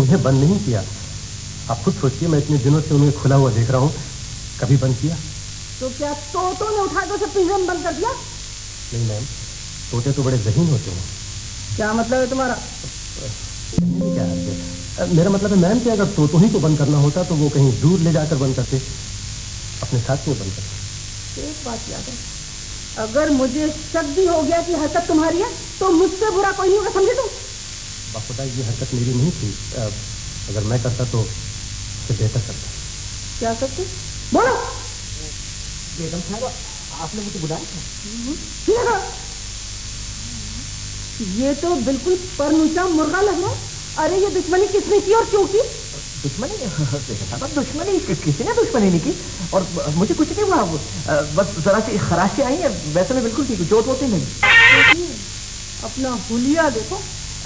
उन्हें बंद नहीं किया। आप खुद सोचिए, मैं इतने दिनों से उन्हें खुला हुआ देख रहा हूँ, कभी बंद किया? तो क्या तोतों ने उठा कर पिंजरे में बंद कर दिया? नहीं मैम, तोते तो बड़े ज़हीन होते हैं। क्या मतलब है तुम्हारा? क्या है? मेरा मतलब है मैम कि अगर तोतों ही को बंद करना होता तो वो कहीं दूर ले जाकर बंद करते, अपने साथ में बंद करते। एक बात याद है, अगर मुझे शक भी हो गया कि हरकत तुम्हारी है तो मुझसे बुरा कोई नहीं होगा, समझे तुम? बाखुदा ये हरकत मेरी नहीं थी, अगर मैं करता तो उससे बेहतर करता। क्या करते? बोलो। बेगम साहब, आपने मुझे बुलाया? ये तो बिल्कुल परनुचा मुर्गा लग रहा है। अरे ये दुश्मनी किसने की और क्यों की? दुश्मनी? दुश्मनी किसी ने दुश्मनी नहीं की, और मुझे कुछ नहीं हुआ, बस जरा सी खराशी आई है, वैसे मैं बिल्कुल ठीक हूँ, चोट होती नहीं। अपना हुलिया देखो,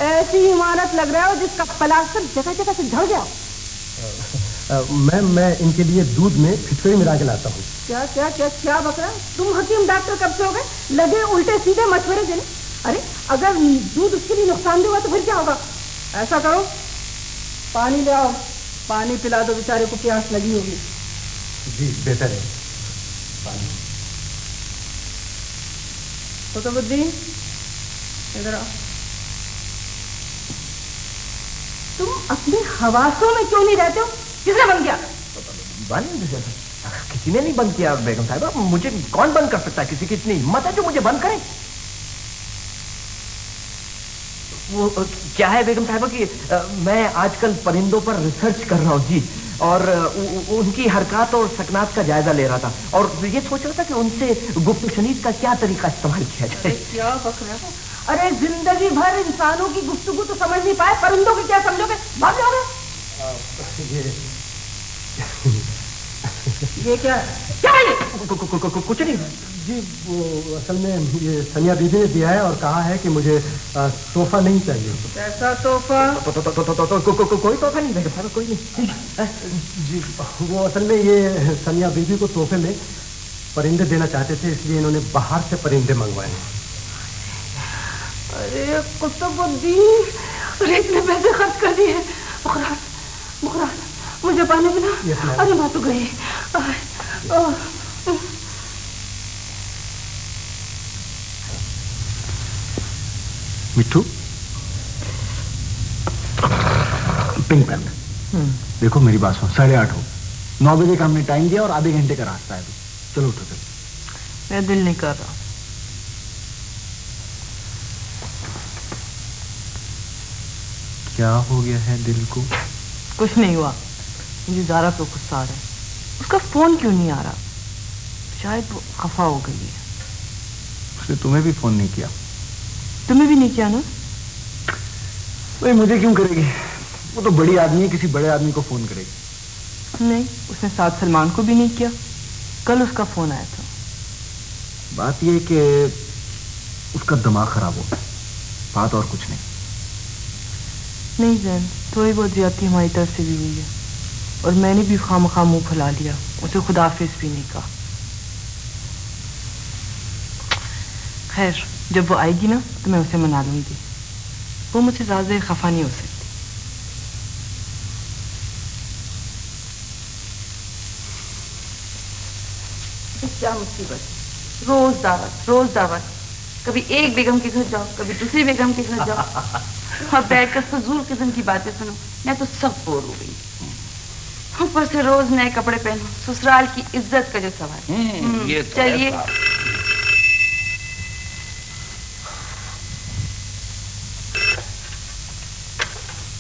ऐसी इमारत लग रहा है जिसका प्लास्टर जगह जगह से झड़ गया। मैम, मैं इनके लिए दूध में फिटकरी मिला के लाता हूँ। क्या क्या क्या क्या बक रहा है? तुम हकीम डॉक्टर कब से हो गए? लगे उल्टे सीधे मशवरे देने। अरे अगर दूध उसके लिए नुकसानदेह हुआ तो फिर क्या होगा? ऐसा करो, पानी ले आओ, पानी पिला दो, बेचारे को प्यास लगी होगी। जी बेहतर है, पानी। कुतुबुद्दीन, इधर आओ। तुम अपने हवासों में क्यों नहीं रहते हो? किसने बंद किया? बंद? किसी ने नहीं बंद किया बेगम साहिबा, मुझे कौन बंद कर सकता है? किसी की इतनी हिम्मत है जो मुझे बंद करे? वो क्या है बेगम साहिबा कि मैं आजकल परिंदों पर रिसर्च कर रहा हूँ जी, और उनकी हरकत और सकनात का जायजा ले रहा था, और ये सोच रहा था कि उनसे गुफ्त शनीद का क्या तरीका इस्तेमाल किया जाए। क्या बक रहा है? अरे जिंदगी भर इंसानों की गुफ्तगू तो समझ नहीं पाए, परिंदों की क्या समझोगे? भाग जाओगे? ये क्या है? क्या है ये? कुछ नहीं जी, वो असल में ये सनिया बीबी ने दिया है और कहा है कि मुझे तोहफा नहीं चाहिए। कैसा तोहफा? कोई तोहफा नहीं देगा सर, कोई नहीं जी। वो असल में ये सनिया बीबी को तोहफे में परिंदे देना चाहते थे, इसलिए इन्होंने बाहर से परिंदे मंगवाए हैं। अरे कुतुबुद्दीन, अरे इतने पैसे खर्च कर दिए। मुखराज, मुझे पानी मिला। अरे मैं तो गई। मिट्टू, पिंक पेन। देखो मेरी बात सुनो, 8:30 हो, 9 बजे का हमने टाइम दिया और आधे घंटे का रास्ता है। चलो उठो। मेरा दिल नहीं कर रहा। क्या हो गया है दिल को? कुछ नहीं हुआ, मुझे ज़ारा पे गुस्सा आ रहा है। उसका फोन क्यों नहीं आ रहा? शायद वो खफा हो गई है। उसने तुम्हें भी फोन नहीं किया? तुम्हें भी नहीं किया ना? वही मुझे क्यों करेगी? वो तो बड़ी आदमी है, किसी बड़े आदमी को फोन करेगी। नहीं, उसने साथ सलमान को भी नहीं किया। कल उसका फोन आया था। बात ये कि उसका दिमाग खराब हो गया, बात और कुछ नहीं। नहीं जैन, थोड़ी बहुत ज्यादती हमारी तरफ से भी हुई है, और मैंने भी खामखा मुंह फैला लिया, उसे खुदाफिज भी नहीं कहा। खैर, जब वो आएगी ना तो मैं उसे मना लूंगी। वो मुझसे ज्यादा देर खफा नहीं हो सकती। क्या मुसीबत, रोज दावत, कभी एक बेगम के घर जाओ, कभी दूसरी बेगम के घर जाओ, और बैठकर फजूल किस्म की बातें सुनो। मैं तो सब बोर हो गई। ऊपर से रोज नए कपड़े पहनो, ससुराल की इज्जत का जो सवाल। ये चलिए।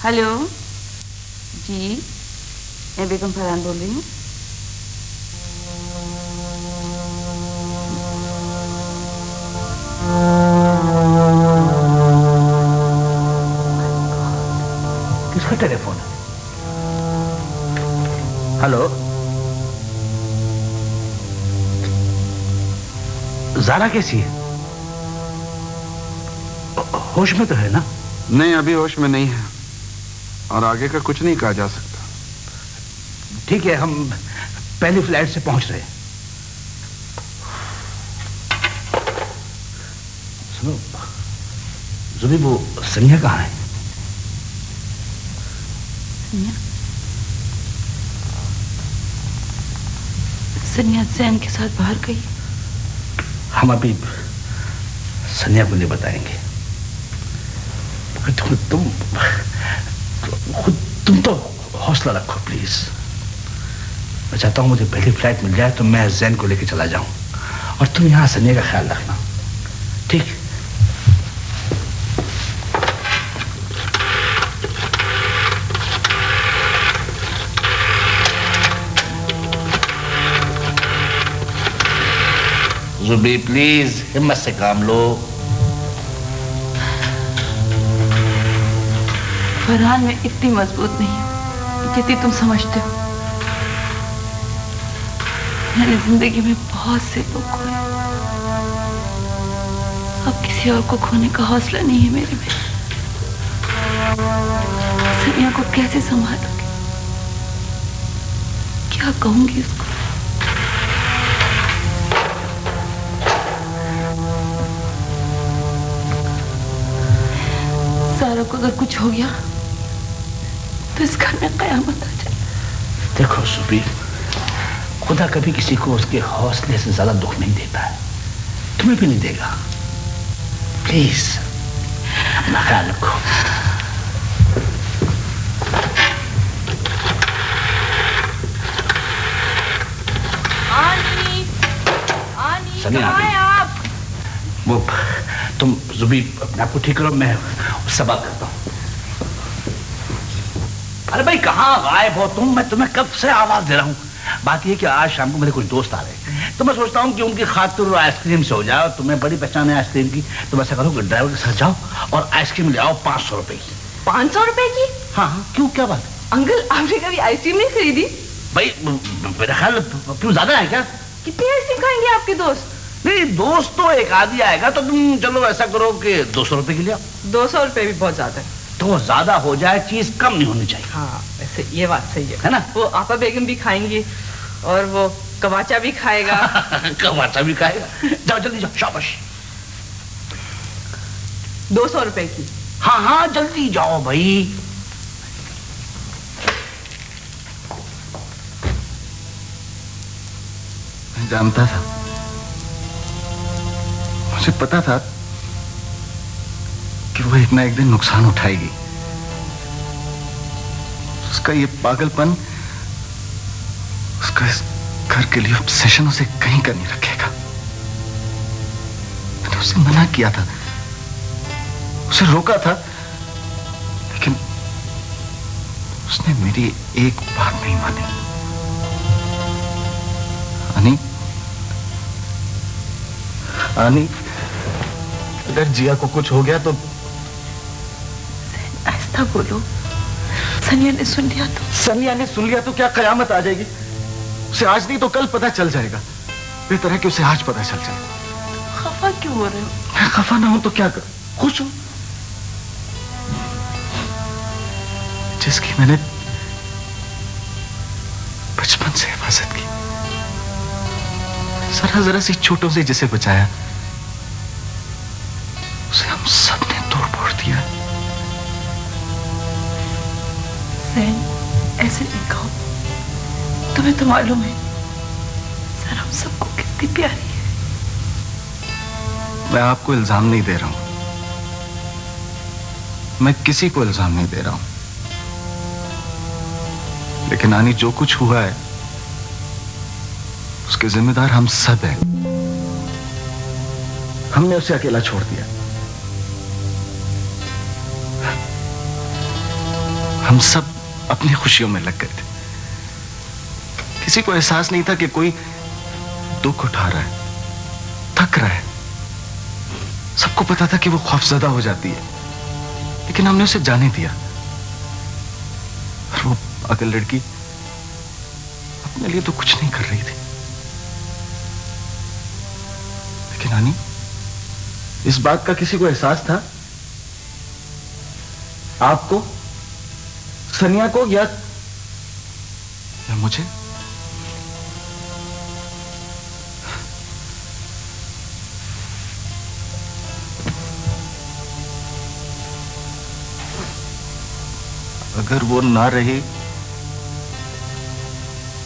हेलो जी, मैं बेगम फरहान बोल रही हूँ। किसका टेलीफोन है? हेलो, ज़ारा कैसी है? होश में तो है ना? नहीं, अभी होश में नहीं है, और आगे का कुछ नहीं कहा जा सकता। ठीक है, हम पहली फ्लाइट से पहुंच रहे हैं। सुनो जुबी, वो सनिया कहाँ है? सनिया जैन के साथ बाहर गई। हम अभी सनिया को नहीं बताएंगे। तुम तो हौसला रखो प्लीज। मैं चाहता हूं मुझे पहली फ्लाइट मिल जाए तो मैं जैन को लेकर चला जाऊं और तुम यहां सनिया का ख्याल रखना, ठीक? जुबी प्लीज हिम्मत से काम लो। फरहान मैं इतनी मजबूत नहीं हूँ जितनी तुम समझते हो। मैंने जिंदगी में बहुत से लोग खोए, अब किसी और को खोने का हौसला नहीं है मेरे में। सनिया को कैसे संभालूंगी, क्या कहूंगी उसको? सारा को अगर कुछ हो गया तो इस घर में कयामत आ जाए। देखो सुबी, खुदा कभी किसी को उसके हौसले से ज्यादा दुख नहीं देता है, तुम्हें भी नहीं देगा। प्लीज अपना ख्याल रखो। कहाँ हैं आप? वो तुम जुबी अपने आप को ठीक करो, मैं उससे बात करता हूँ। अरे भाई कहाँ गायब हो तुम? मैं तुम्हें कब से आवाज दे रहा हूँ। बात ये कि आज शाम को मेरे कुछ दोस्त आ रहे हैं, तो मैं सोचता हूँ कि उनकी खातिर आइसक्रीम से हो जाए। तुम्हें बड़ी पहचान है आइसक्रीम की, तुम ऐसा करो कि ड्राइवर के साथ जाओ और आइसक्रीम ले आओ 500 रुपए की। 500 रुपए की? हाँ हाँ, क्यों, क्या बात? अंकल आपने कभी आइसक्रीम नहीं खरीदी? भाई मेरा ख्याल क्यों ज्यादा है क्या? कितनी आइसक्रीम खाएंगे आपके दोस्त? नहीं, दोस्त तो एक आदि आएगा, तो तुम चलो ऐसा करो कि 200 रुपए की ले आओ। 200 रुपए भी बहुत ज्यादा है। तो ज्यादा हो जाए, चीज कम नहीं होनी चाहिए। हाँ वैसे ये बात सही है ना? वो आपा बेगम भी खाएंगी और वो कबाचा भी खाएगा। कबाचा भी खाएगा। जाओ जल्दी जाओ, शाबाश। 200 रुपए की। हाँ हाँ जल्दी जाओ भाई। मैं जानता था, मुझे पता था कि वो एक ना एक दिन नुकसान उठाएगी। उसका ये पागलपन, उसका इस घर के लिए ऑब्सेशन उसे कहीं का नहीं रखेगा। मैंने उसे मना किया था, उसे रोका था, लेकिन उसने मेरी एक बात नहीं मानी। आनी, आनी, अगर जिया को कुछ हो गया तो? ऐसा बोलो, सनिया ने सुन लिया तो? सनिया ने सुन लिया तो क्या कयामत आ जाएगी? उसे आज नहीं तो कल पता चल जाएगा। बेहतर है कि उसे आज पता चल जाए। खफा क्यों हो रहे हो? मैं खफा ना हूं तो क्या कर, खुश हूं। जिसकी मैंने बचपन से हिफाजत की, जरा सी चोटों से जिसे बचाया, उसे हम सब ने तोड़ फोड़ दिया। जैन, ऐसे नहीं कहो, तुम्हें तो मालूम है सर हम सबको कितनी प्यारी है। मैं आपको इल्जाम नहीं दे रहा हूं, मैं किसी को इल्जाम नहीं दे रहा हूं, लेकिन आनी जो कुछ हुआ है उसके जिम्मेदार हम सब हैं। हमने उसे अकेला छोड़ दिया। हम सब अपनी खुशियों में लग गए थे। किसी को एहसास नहीं था कि कोई दुख उठा रहा है, थक रहा है। सबको पता था कि वो खौफजदा हो जाती है, लेकिन हमने उसे जाने दिया। और वो पागल लड़की अपने लिए तो कुछ नहीं कर रही थी, लेकिन आनी, इस बात का किसी को एहसास था? आपको, सनिया को, या मुझे? अगर वो ना रही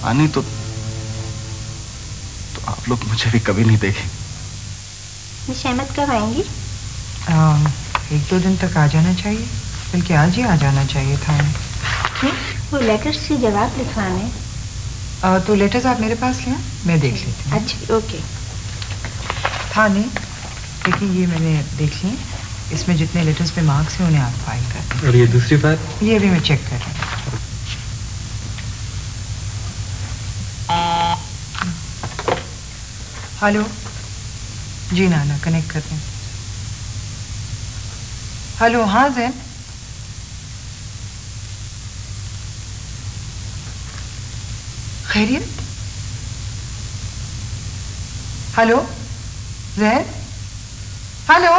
आनी तो आप लोग मुझे भी कभी नहीं देखेंगे। शहमत कब आएंगी? 1-2 दिन तक आ जाना चाहिए, बल्कि आज ही आ जाना चाहिए था। क्यों? वो लेटर्स से जवाब लिखवाने। तो लेटर्स आप मेरे पास लें, मैं देख लेती हूँ। अच्छा ओके। था नहीं, देखिए ये मैंने देख ली, इसमें जितने लेटर्स पे मार्क्स हैं उन्हें आप फाइल कर दें। और ये दूसरी फाइल? ये भी मैं चेक कर रही हूँ। हेलो जी नाना, कनेक्ट करते हैं। हेलो, हाँ जैन, खैरियत? Hello Jain, hello.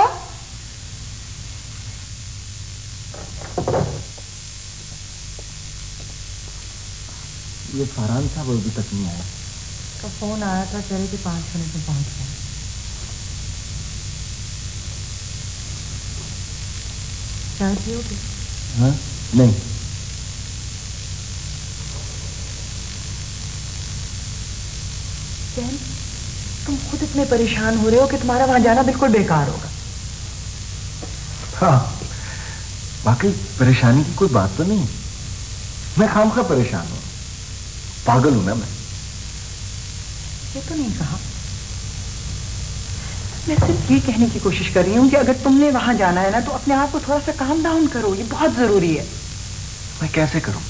ये फरहान साहब अभी तक नहीं आया। का फोन आया था, कह रहे थे 5 मिनट में पहुंच गए। चाय पियोगे? हाँ नहीं। जैन, तुम खुद इतने परेशान हो रहे हो कि तुम्हारा वहां जाना बिल्कुल बेकार होगा। हाँ, वाकई परेशानी की कोई बात तो नहीं। मैं खामखा परेशान हूं, पागल हूं ना मैं। ये तो नहीं कहा, मैं सिर्फ ये कहने की कोशिश कर रही हूँ कि अगर तुमने वहां जाना है ना तो अपने आप को थोड़ा सा काम डाउन करो, ये बहुत जरूरी है। मैं कैसे करूं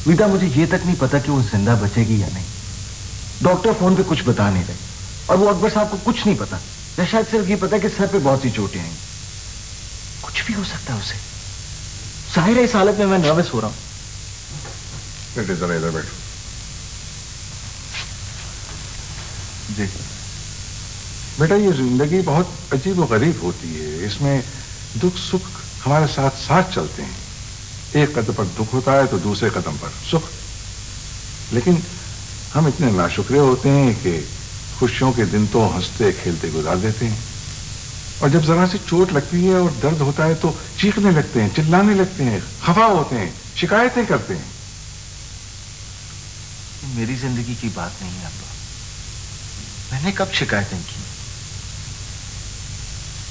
विदा? मुझे ये तक नहीं पता कि वो जिंदा बचेगी या नहीं। डॉक्टर फोन पे कुछ बता नहीं रहे, और वो अकबर साहब को कुछ नहीं पता, या शायद सिर्फ ये पता कि सर पे बहुत सी चोटें आई। कुछ भी हो सकता है उसे। जाहिर है इस हालत में मैं नर्वस हो रहा हूं। बेटे जरा इधर बैठो। जी बेटा, ये जिंदगी बहुत अजीब व गरीब होती है। इसमें दुख सुख हमारे साथ साथ चलते हैं। एक कदम पर दुख होता है तो दूसरे कदम पर सुख। लेकिन हम इतने नाशुक्रे होते हैं कि खुशियों के दिन तो हंसते खेलते गुजार देते हैं, और जब जरा सी चोट लगती है और दर्द होता है तो चीखने लगते हैं, चिल्लाने लगते हैं, खफा होते हैं, शिकायतें करते हैं। मेरी जिंदगी की बात नहीं है अब्बा, मैंने कब शिकायतें की?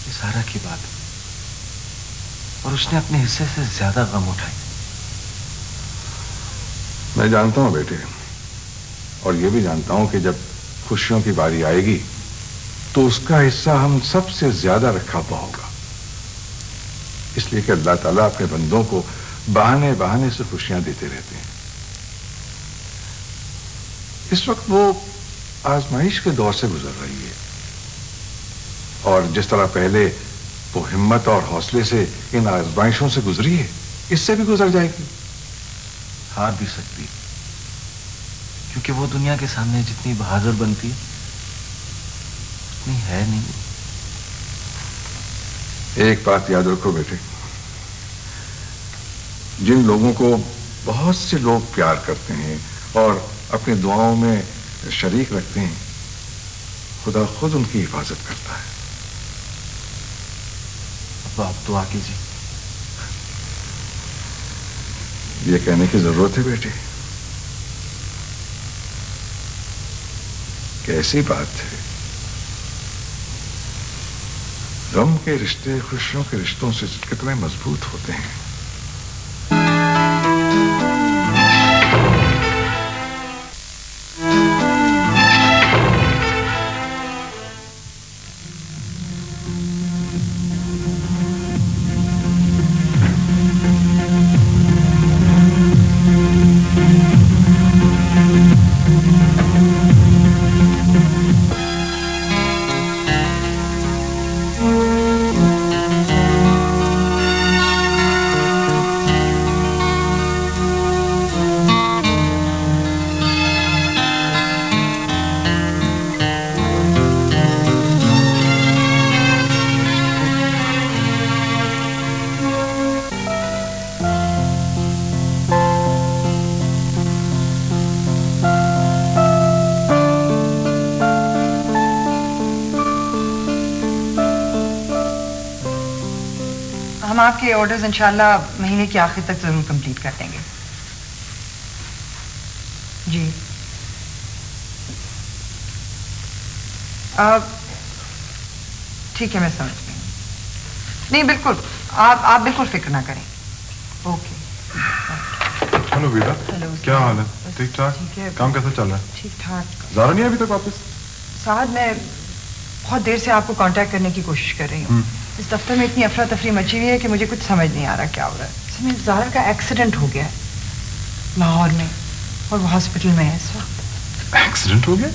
ये सारा की बात है, और उसने अपने हिस्से से ज्यादा गम उठाए। मैं जानता हूं बेटे, और ये भी जानता हूं कि जब खुशियों की बारी आएगी तो उसका हिस्सा हम सबसे ज्यादा रखा हुआ होगा। इसलिए कि अल्लाह ताला अपने बंदों को बहाने बहाने से खुशियां देते रहते हैं। इस वक्त वो आजमाइश के दौर से गुजर रही है, और जिस तरह पहले वो हिम्मत और हौसले से इन आजमाइशों से गुजरी है, इससे भी गुजर जाएगी। हार भी सकती है, क्योंकि वो दुनिया के सामने जितनी बहादुर बनती है उतनी है नहीं। एक बात याद रखो बेटे, जिन लोगों को बहुत से लोग प्यार करते हैं और अपनी दुआओं में शरीक रखते हैं, खुदा खुद उनकी हिफाजत करता है। अब आप दुआ कीजिए। ये कहने की जरूरत है बेटे? कैसी बात है। गम के रिश्ते खुशियों के रिश्तों से कितने मजबूत होते हैं। آپ کے آرڈرز انشاءاللہ مہینے کی آخر تک ضرور کمپلیٹ کر دیں گے. جی ٹھیک ہے میں سمجھ گئی. نہیں بالکل آپ بالکل فکر نہ کریں. اوکے. ہلو بیٹا. ہلو. کیا حال ہے؟ ٹھیک ٹھاک. کام کیسا چل رہا ہے؟ ٹھیک ٹھاک. زارا نہیں ابھی تک واپس؟ سعد میں بہت دیر سے آپ کو کانٹیکٹ کرنے کی کوشش کر رہی ہوں. اس دفتر میں اتنی افراتفری مچی ہوئی ہے کہ مجھے کچھ سمجھ نہیں آ رہا کیا ہو رہا ہے. اس میں زارا کا ایکسیڈنٹ ہو گیا ہے لاہور میں اور وہ ہاسپٹل میں ہے اس وقت. ایکسیڈنٹ ہو گیا؟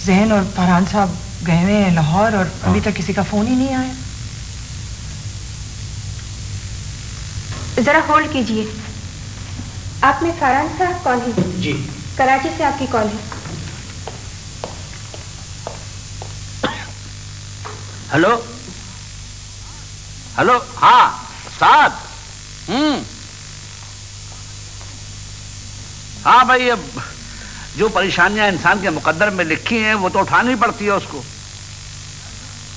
ذہن اور فرحان صاحب گئے ہوئے ہیں لاہور اور ابھی تک کسی کا فون ہی نہیں آیا. ذرا ہولڈ کیجئے. آپ میں فرحان صاحب کال ہے؟ جی. کراچی سے آپ کی کال ہے. Hello hello. ہاں سعد. ہاں بھائی اب جو پریشانیاں انسان کے مقدر میں لکھی ہیں وہ تو اٹھانی پڑتی ہے اس کو.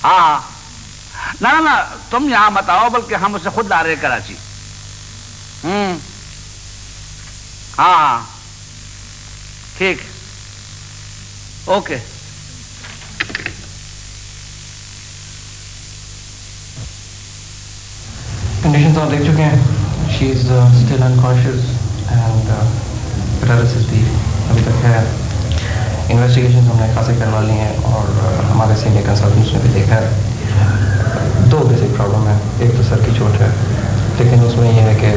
ہاں نہ نہ تم یہاں مت آؤ بلکہ ہم اسے خود لا رہے ہیں کراچی. ہاں ٹھیک. اوکے. کنڈیشنز آپ دیکھ چکے ہیں. She is still unconscious and paralysis بھی ابھی تک ہے. انویسٹیگیشنز ہم نے خاصے کروا لی ہیں اور ہمارے سینئر کنسلٹنٹس نے بھی دیکھا ہے. 2 بیسک پرابلم ہے. ایک تو سر کی چوٹ ہے لیکن اس میں یہ ہے کہ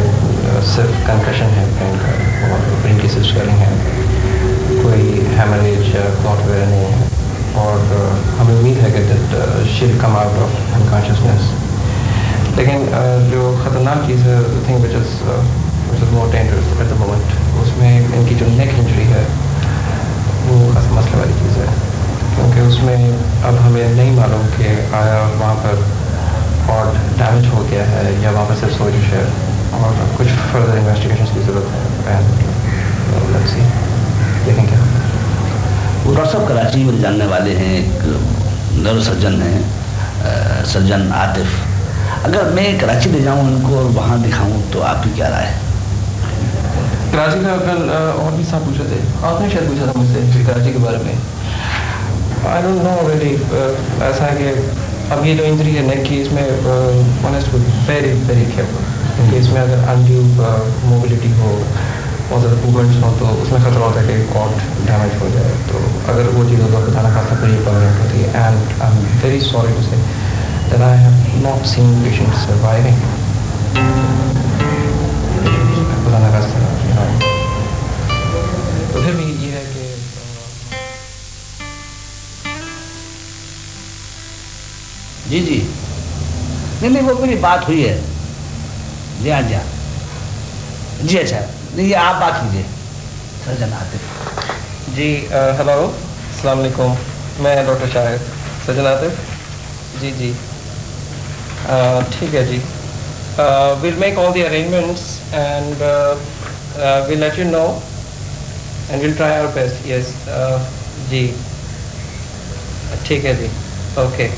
صرف کنکشن ہے برین کا اور برین کی صرف سویلنگ ہے. کوئی ہیمریج کلاٹ وغیرہ نہیں ہے اور ہمیں امید ہے کہ that she will come out of unconsciousness. لیکن جو خطرناک چیز ہے thing which is more dangerous at the moment اس میں ان کی جو نیک انجری ہے وہ خاص مسئلے والی چیز ہے کیونکہ اس میں اب ہمیں نہیں معلوم کہ آیا وہاں پر اور ڈیمیج ہو گیا ہے یا وہاں پر صرف سوزش ہے اور کچھ فردر انویسٹیگیشنس کی ضرورت ہے. دیکھیں کیا. وہ ڈاکٹر صاحب کراچی میں جاننے والے ہیں. ایک نیورو سرجن ہیں سرجن عاطف. اگر میں کراچی لے جاؤں ان کو اور وہاں دکھاؤں تو آپ کی کیا رائے ہے؟ کراچی کا کل اور بھی صاحب پوچھے تھے. آپ نے شاید پوچھا تھا مجھ سے کراچی کے بارے میں. I don't know really. ایسا ہے کہ اب یہ جو انجری ہے نیک کی اس میں آنیسٹ ویری ویری کیئرفل کیونکہ اس میں اگر انڈیو موبلٹی ہو بہت زیادہ موومنٹس ہوں تو اس میں خطرہ ہوتا ہے کہ کارڈ ڈیمیج ہو جائے. تو اگر وہ چیز ہوتا ہے خطانہ خاصا پر یہ پرمنٹ ہوتی ہے. And I am very sorry to say that I have not seen patients surviving. تو پھر بھی یہ ہے کہ جی جی نہیں وہ میری بات ہوئی ہے. جی ہاں جی ہاں جی. اچھا نہیں یہ آپ بات کیجیے سرجن عاطف. جی ہلو السلام علیکم. میں ڈاکٹر شاہد سرجن عاطف. جی جی ٹھیک ہے جی. We'll make all the arrangements and we'll let you know and we'll try our best. Yes جی ٹھیک ہے جی. اوکے.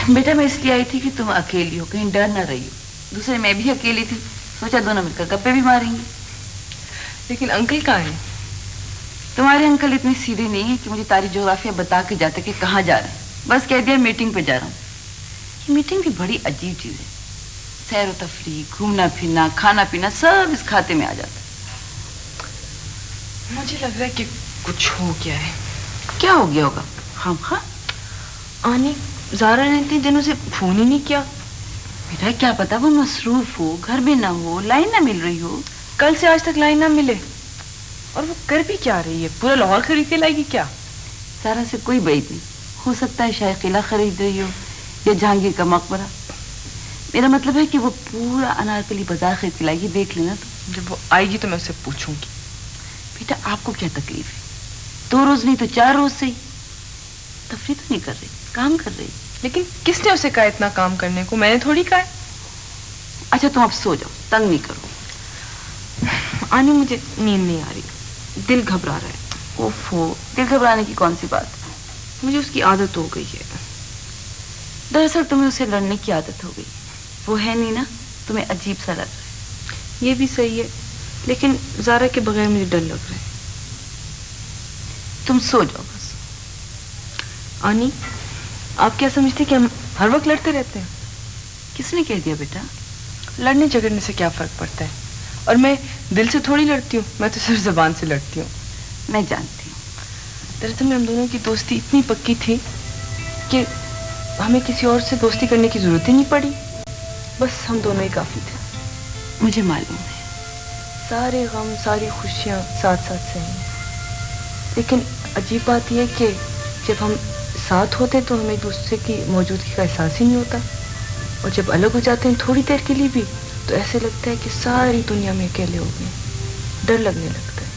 بیٹا میں اس لیے آئی تھی کہ تم اکیلی ہو کہیں ڈر نہ رہی ہو. دوسرے میں بھی اکیلی تھی سوچا دونوں مل کر گپے بھی ماریں گے. لیکن انکل کہاں ہیں؟ تمہارے انکل اتنے سیدھے نہیں ہیں کہ مجھے تاریخ جغرافیہ بتا کے جاتے کہ کہاں جا رہے ہیں. بس کہہ دیا میٹنگ پہ جا رہا ہوں. یہ میٹنگ بھی بڑی عجیب چیز ہے. سیر و تفریح گھومنا پھرنا کھانا پینا سب اس کھاتے میں آ جاتا ہے. مجھے لگ رہا ہے کہ کچھ ہو گیا ہے. کیا ہو گیا ہوگا؟ خام خواہ آنی زارا نے اتنے دنوں سے فون ہی نہیں کیا. بیٹا کیا پتا وہ مصروف ہو گھر میں نہ ہو لائن نہ مل رہی ہو. کل سے آج تک لائن نہ ملے. اور وہ کر بھی کیا رہی ہے؟ پورا لاہور خرید کے لائے گی کیا؟ سارا سے کوئی بعید نہیں. ہو سکتا ہے شاید قلعہ خرید رہی ہو یا جہانگیر کا مقبرہ. میرا مطلب ہے کہ وہ پورا انارکلی بازار خرید کے لائے گی. دیکھ لینا تو جب وہ آئے گی تو میں اسے پوچھوں گی. بیٹا آپ کو کیا تکلیف ہے؟ 2 روز نہیں تو 4 روز سے ہی. تفریح تو نہیں کر رہی کام کر رہی. لیکن کس نے اسے کہا اتنا کام کرنے کو؟ میں نے تھوڑی کہا. اچھا تم اب سو جاؤ تنگ نہیں کرو. آنی مجھے نیند نہیں آ رہی. دل گھبرا رہا ہے. اوفو دل گھبرانے کی کون سی بات. مجھے اس کی عادت ہو گئی ہے. دراصل تمہیں اسے لڑنے کی عادت ہو گئی. وہ ہے نہیں نا, تمہیں عجیب سا لگ رہا ہے. یہ بھی صحیح ہے, لیکن زارا کے بغیر مجھے ڈر لگ رہا ہے. تم سو جاؤ بس. آنی, آپ کیا سمجھتے کہ ہم ہر وقت لڑتے رہتے ہیں؟ کس نے کہہ دیا بیٹا؟ لڑنے جھگڑنے سے کیا فرق پڑتا ہے؟ اور میں دل سے تھوڑی لڑتی ہوں, میں تو صرف زبان سے لڑتی ہوں. میں جانتی ہوں. دراصل ہم دونوں کی دوستی اتنی پکی تھی کہ ہمیں کسی اور سے دوستی کرنے کی ضرورت ہی نہیں پڑی. بس ہم دونوں ہی کافی تھے. مجھے معلوم ہے. سارے غم, ساری خوشیاں ساتھ ساتھ سہیں. لیکن عجیب بات یہ ہے کہ جب ہم ساتھ ہوتے تو ہمیں ایک دوسرے کی موجودگی کا احساس ہی نہیں ہوتا, اور جب الگ ہو جاتے ہیں تھوڑی دیر کے لیے بھی تو ایسے لگتا ہے کہ ساری دنیا میں اکیلے ہو گئے. ڈر لگنے لگتا ہے.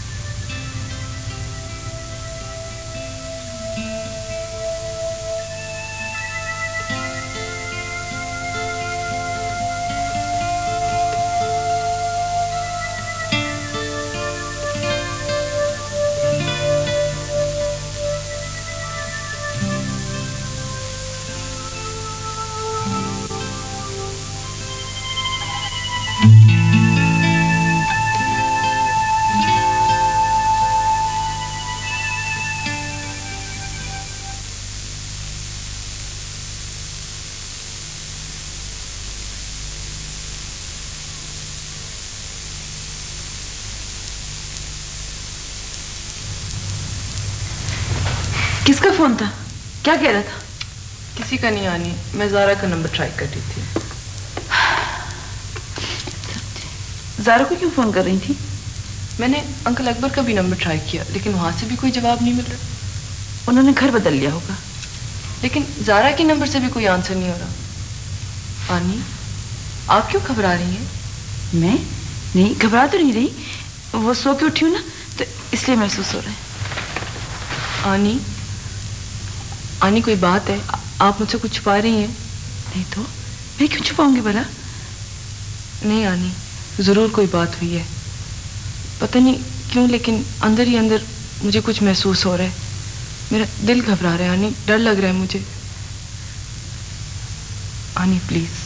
کس کا فون تھا؟ کیا کہہ رہا تھا؟ کسی کا نہیں آنی, میں زارا کا نمبر ٹرائی کر رہی تھی. زارا کو کیوں فون کر رہی تھی؟ میں نے انکل اکبر کا بھی نمبر ٹرائی کیا, لیکن وہاں سے بھی کوئی جواب نہیں مل رہا. انہوں نے گھر بدل لیا ہوگا. لیکن زارا کے نمبر سے بھی کوئی آنسر نہیں ہو رہا. آنی, آپ کیوں گھبرا رہی ہیں؟ میں نہیں گھبرا تو نہیں رہی, وہ سو کے اٹھی ہوں نا تو اس لیے محسوس ہو رہا ہے. آنی, آنی کوئی بات ہے؟ آپ مجھ سے کچھ چھپا رہی ہیں؟ نہیں تو میں کیوں چھپاؤں گی بھلا؟ نہیں آنی, ضرور کوئی بات ہوئی ہے. پتہ نہیں کیوں لیکن اندر ہی اندر مجھے کچھ محسوس ہو رہا ہے. میرا دل گھبرا رہا ہے آنی, ڈر لگ رہا ہے مجھے. آنی پلیز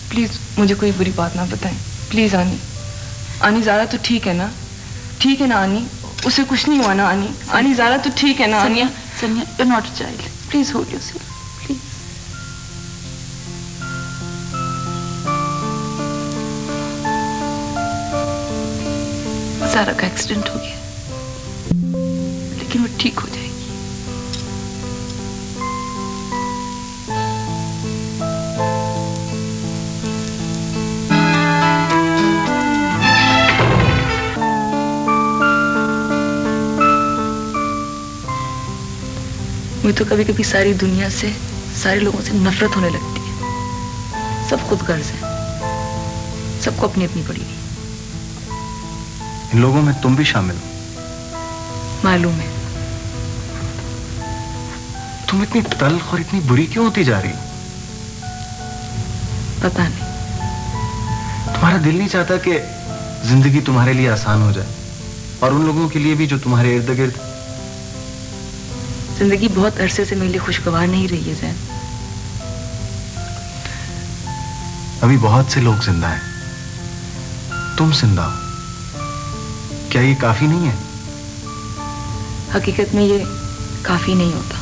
پلیز مجھے کوئی بری بات نہ بتائیں پلیز. آنی, آنی زارا تو ٹھیک ہے نا؟ ٹھیک ہے نا آنی؟ اسے کچھ نہیں ہوا نا آنی؟ آنی زارا تو ٹھیک ہے نا آنی؟ سنیا, you're not a child. Please hold yourself. Please. زارا کا ایکسیڈنٹ ہو گیا, لیکن وہ ٹھیک ہو جائے گی. مجھے تو کبھی کبھی ساری دنیا سے, سارے لوگوں سے نفرت ہونے لگتی ہے. سب خود غرض ہیں, سب کو اپنی اپنی پڑی ہوئی. ان لوگوں میں تم بھی شامل ہو. معلوم ہے. تم اتنی تلخ اور اتنی بری کیوں ہوتی جا رہی؟ پتا نہیں. تمہارا دل نہیں چاہتا کہ زندگی تمہارے لیے آسان ہو جائے, اور ان لوگوں کے لیے بھی جو تمہارے ارد گرد. زندگی بہت عرصے سے میرے لیے خوشگوار نہیں رہی ہے زین. ابھی بہت سے لوگ زندہ ہیں, تم زندہ ہو. کیا یہ کافی نہیں ہے؟ حقیقت میں یہ کافی نہیں ہوتا.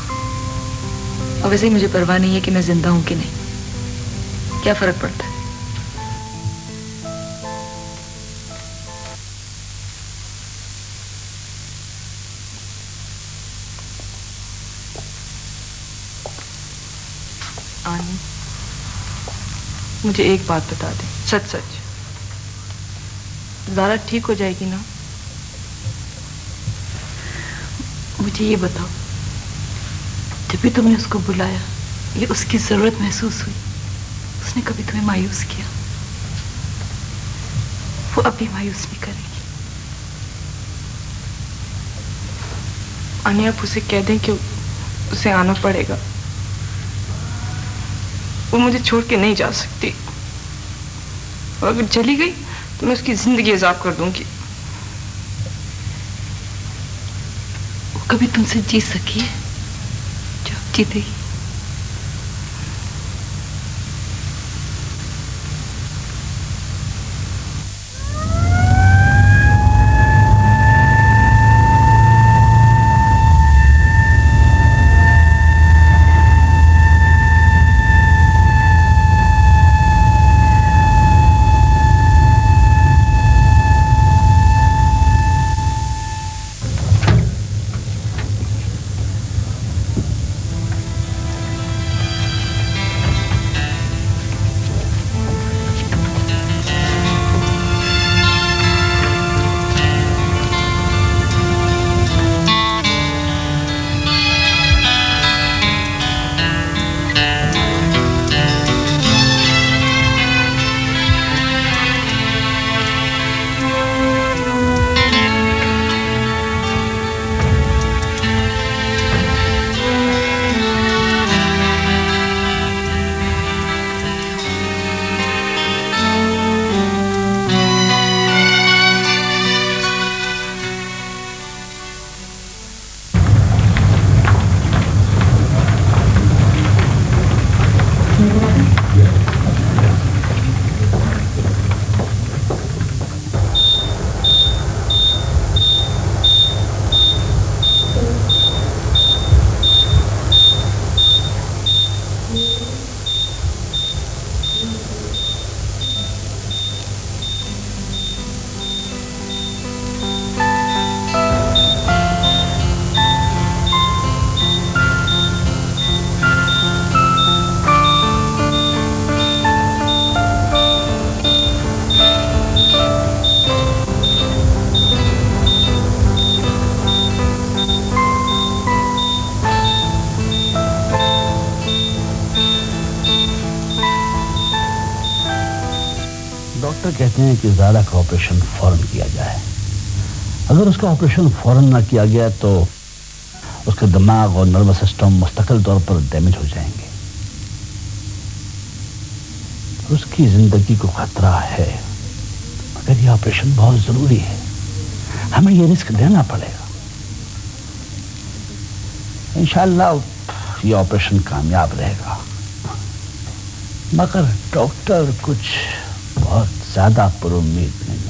اور ویسے ہی مجھے پرواہ نہیں ہے کہ میں زندہ ہوں کہ نہیں. کیا فرق پڑتا ہے؟ آنی, مجھے ایک بات بتا دیں, سچ سچ. زارا ٹھیک ہو جائے گی نا؟ مجھے یہ بتاؤ, جب بھی تم نے اس کو بلایا یا اس کی ضرورت محسوس ہوئی, اس نے کبھی تمہیں مایوس کیا؟ وہ اب بھی مایوس نہیں کرے گی. آنی, آپ اسے کہہ دیں کہ اسے آنا پڑے گا. وہ مجھے چھوڑ کے نہیں جا سکتی, اور اگر چلی گئی تو میں اس کی زندگی عذاب کر دوں گی. وہ کبھی تم سے جیت سکی ہے؟ जीतेगी। ڈاکٹر کہتے ہیں کہ زیادہ کا آپریشن فوراً کیا جائے. اگر اس کا آپریشن فوراً نہ کیا گیا تو اس کا دماغ اور نروس سسٹم مستقل طور پر ڈیمیج ہو جائیں گے. اس کی زندگی کو خطرہ ہے. مگر یہ آپریشن بہت ضروری ہے. ہمیں یہ رسک لینا پڑے گا. انشاءاللہ یہ آپریشن کامیاب رہے گا. مگر ڈاکٹر کچھ بہت زیادہ پر امید نہیں.